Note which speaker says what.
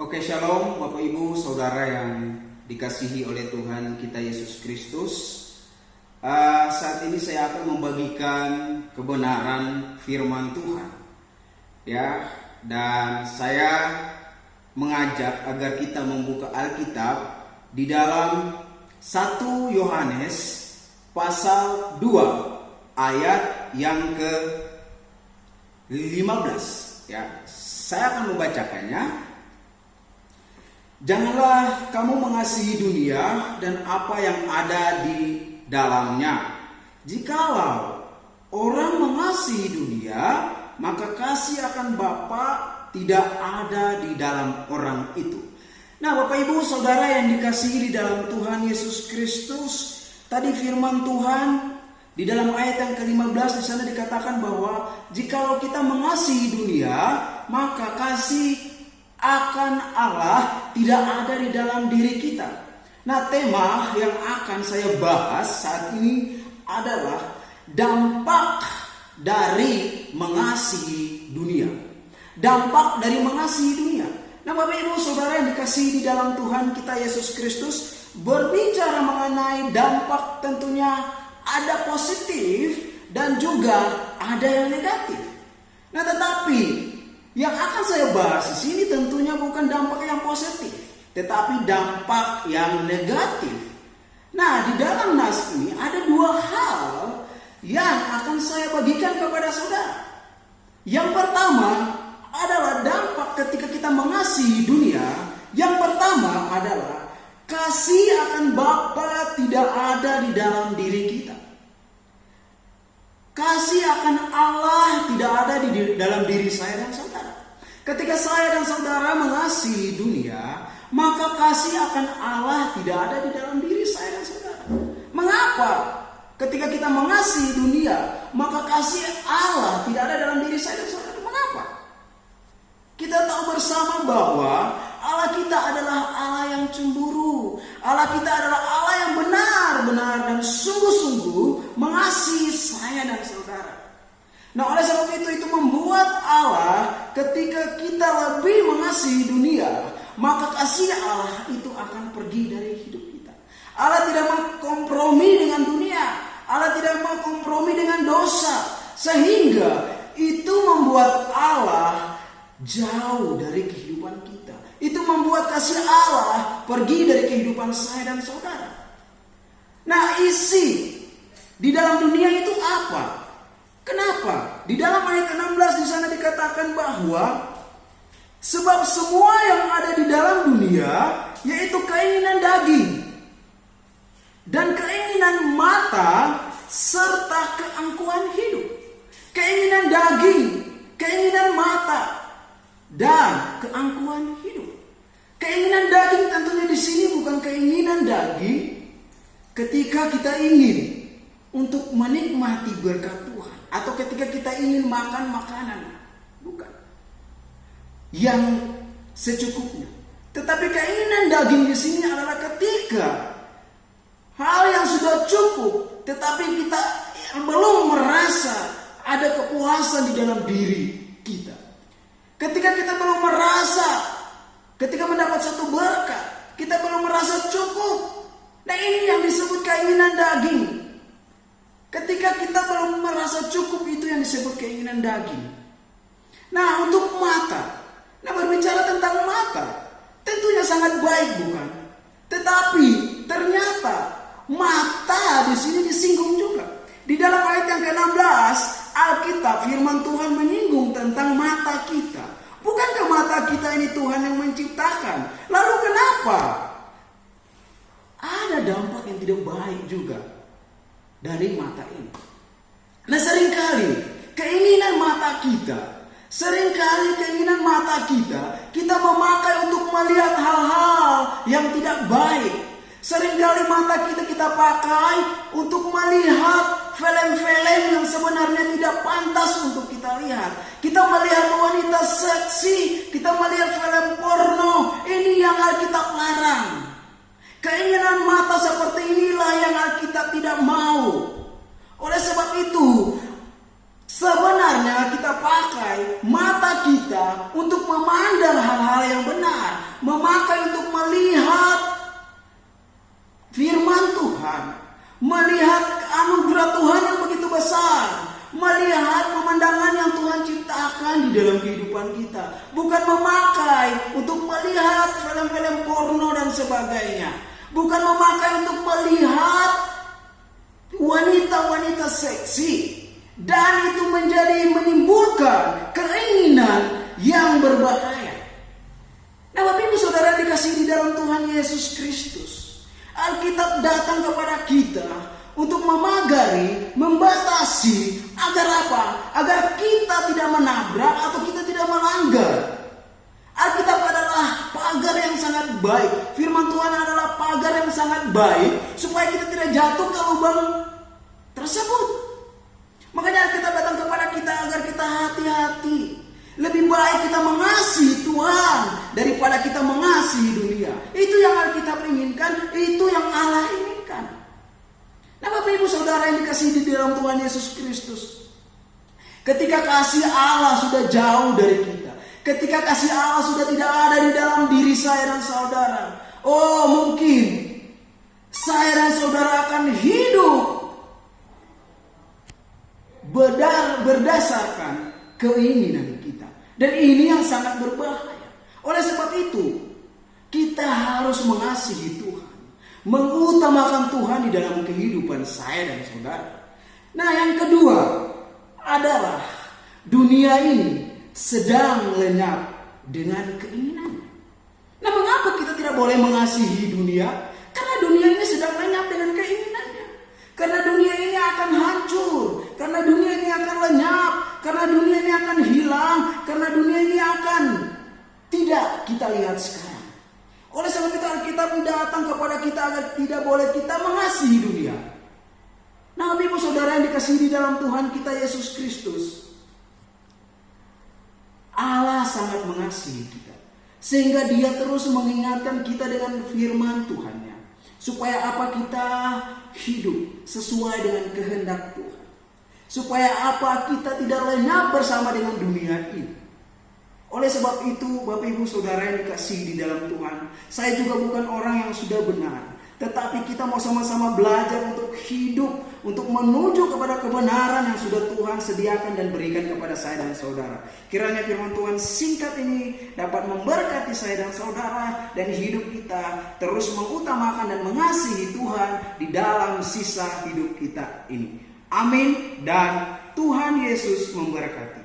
Speaker 1: Oke, shalom Bapak Ibu Saudara yang dikasihi oleh Tuhan kita Yesus Kristus. Saat ini saya akan membagikan kebenaran firman Tuhan. Ya, dan saya mengajak agar kita membuka Alkitab di dalam 1 Yohanes pasal 2 ayat yang ke-15. Ya, saya akan membacakannya. Janganlah kamu mengasihi dunia dan apa yang ada di dalamnya. Jikalau orang mengasihi dunia, maka kasih akan Bapa tidak ada di dalam orang itu. Nah, Bapak Ibu Saudara yang dikasihi di dalam Tuhan Yesus Kristus, tadi firman Tuhan di dalam ayat yang ke-15 di sana dikatakan bahwa jikalau kita mengasihi dunia, maka kasih akan Allah tidak ada di dalam diri kita. Nah, tema yang akan saya bahas saat ini adalah dampak dari mengasihi dunia. Dampak dari mengasihi dunia. Nah, Bapak Ibu Saudara yang dikasihi di dalam Tuhan kita Yesus Kristus, berbicara mengenai dampak tentunya ada positif dan juga ada yang negatif. Nah, tetapi yang akan saya bahas di sini tentunya bukan dampak yang positif, tetapi dampak yang negatif. Nah, di dalam nas ini ada dua hal yang akan saya bagikan kepada saudara. Yang pertama adalah dampak ketika kita mengasihi dunia. Yang pertama adalah kasih akan Bapa tidak ada di dalam diri kita. Kasih akan Allah tidak ada di dalam diri saya dan saudara. Ketika saya dan saudara mengasihi dunia, maka kasih akan Allah tidak ada di dalam diri saya dan saudara. Mengapa? Ketika kita mengasihi dunia, maka kasih Allah tidak ada dalam diri saya dan saudara. Mengapa? Kita tahu bersama bahwa Allah kita adalah Allah yang cemburu. Allah kita adalah Allah yang benar-benar dan sungguh-sungguh mengasihi saya dan saudara. Nah, oleh sebab itu membuat Allah ketika kita lebih mengasihi dunia, maka kasih Allah itu akan pergi dari hidup kita. Allah tidak mau kompromi dengan dunia. Allah tidak mau kompromi dengan dosa. Sehingga itu membuat Allah jauh dari kehidupan kita. Itu membuat kasih Allah pergi dari kehidupan saya dan saudara. Nah, isi di dalam dunia itu apa? Kenapa? Di dalam ayat 16 di sana dikatakan bahwa sebab semua yang ada di dalam dunia, yaitu keinginan daging dan keinginan mata serta keangkuhan hidup. Keinginan daging, keinginan mata dan keangkuhan hidup. Keinginan daging tentunya di sini bukan keinginan daging ketika kita ingin untuk menikmati berkat Tuhan atau ketika kita ingin makan makanan, bukan yang secukupnya. Tetapi keinginan daging di sini adalah ketika hal yang sudah cukup, tetapi kita belum merasa ada kepuasan di dalam diri kita. Ketika kita belum merasa, ketika mendapat satu berkat, kita belum merasa cukup. Nah, ini yang disebut keinginan daging. Ketika kita belum merasa cukup, itu yang disebut keinginan daging. Nah, untuk mata. Nah, berbicara tentang mata, tentunya sangat baik, bukan? Tetapi ternyata mata di sini disinggung juga. Di dalam ayat yang ke-16, Alkitab firman Tuhan menyinggung tentang mata kita. Bukankah mata kita ini Tuhan yang menciptakan? Lalu kenapa ada dampak yang tidak baik juga dari mata ini? Nah, seringkali keinginan mata kita memakai untuk melihat hal-hal yang tidak baik. Seringkali mata kita pakai untuk melihat film-film yang sebenarnya tidak pantas untuk kita lihat. Kita melihat wanita seksi, kita melihat film porno. Ini yang Alkitab larang. Keinginan mata seperti inilah yang Alkitab tidak mau. Oleh sebab itu, sebenarnya kita pakai mata kita untuk memandang hal-hal hal yang benar, memakai untuk melihat firman Tuhan, melihat anugerah Tuhan yang begitu besar, melihat pemandangan yang Tuhan ciptakan di dalam kehidupan kita. Bukan memakai untuk melihat film-film porno dan sebagainya. Bukan memakai untuk melihat wanita-wanita seksi. Dan itu menimbulkan keinginan yang berbahaya. Nah, Bapak Ibu Saudara dikasihi di dalam Tuhan Yesus Kristus, Alkitab datang kepada kita untuk memagari, membatasi, agar apa? Agar kita tidak menabrak atau kita tidak melanggar. Alkitab adalah pagar yang sangat baik. Firman Tuhan adalah pagar yang sangat baik supaya kita tidak jatuh ke lubang tersebut. Makanya Alkitab datang kepada kita agar kita hati-hati. Lebih baik kita mengasihi Tuhan daripada kita mengasihi dunia. Itu yang Alkitab inginkan, itu yang Allah inginkan. Nah, Bapak Ibu Saudara yang dikasihi di dalam Tuhan Yesus Kristus, ketika kasih Allah sudah jauh dari kita, ketika kasih Allah sudah tidak ada di dalam diri saya dan saudara, mungkin saya dan saudara akan hidup berdasarkan keinginan kita. Dan ini yang sangat berbahaya. Oleh sebab itu, kita harus mengasihi Tuhan, mengutamakan Tuhan di dalam kehidupan saya dan saudara. Nah, yang kedua adalah dunia ini sedang lenyap dengan keinginannya. Nah, mengapa kita tidak boleh mengasihi dunia? Karena dunia ini sedang lenyap dengan keinginannya. Karena dunia ini akan hancur, karena dunia ini akan lenyap, karena dunia ini akan hilang, karena dunia ini akan tidak kita lihat sekarang. Oleh sebab itu Alkitab datang kepada kita agar tidak boleh kita mengasihi dunia. Nah, Bapak Ibu Saudara yang dikasihi di dalam Tuhan kita Yesus Kristus, Allah sangat mengasihi kita, sehingga Dia terus mengingatkan kita dengan firman Tuhan-Nya, supaya apa? Kita hidup sesuai dengan kehendak Tuhan, supaya apa? Kita tidak lenyap bersama dengan dunia ini. Oleh sebab itu, Bapak Ibu Saudara yang dikasihi di dalam Tuhan, saya juga bukan orang yang sudah benar, tetapi kita mau sama-sama belajar untuk hidup, untuk menuju kepada kebenaran yang sudah Tuhan sediakan dan berikan kepada saya dan saudara. Kiranya firman Tuhan singkat ini dapat memberkati saya dan saudara, dan hidup kita terus mengutamakan dan mengasihi Tuhan di dalam sisa hidup kita ini. Amin, dan Tuhan Yesus memberkati.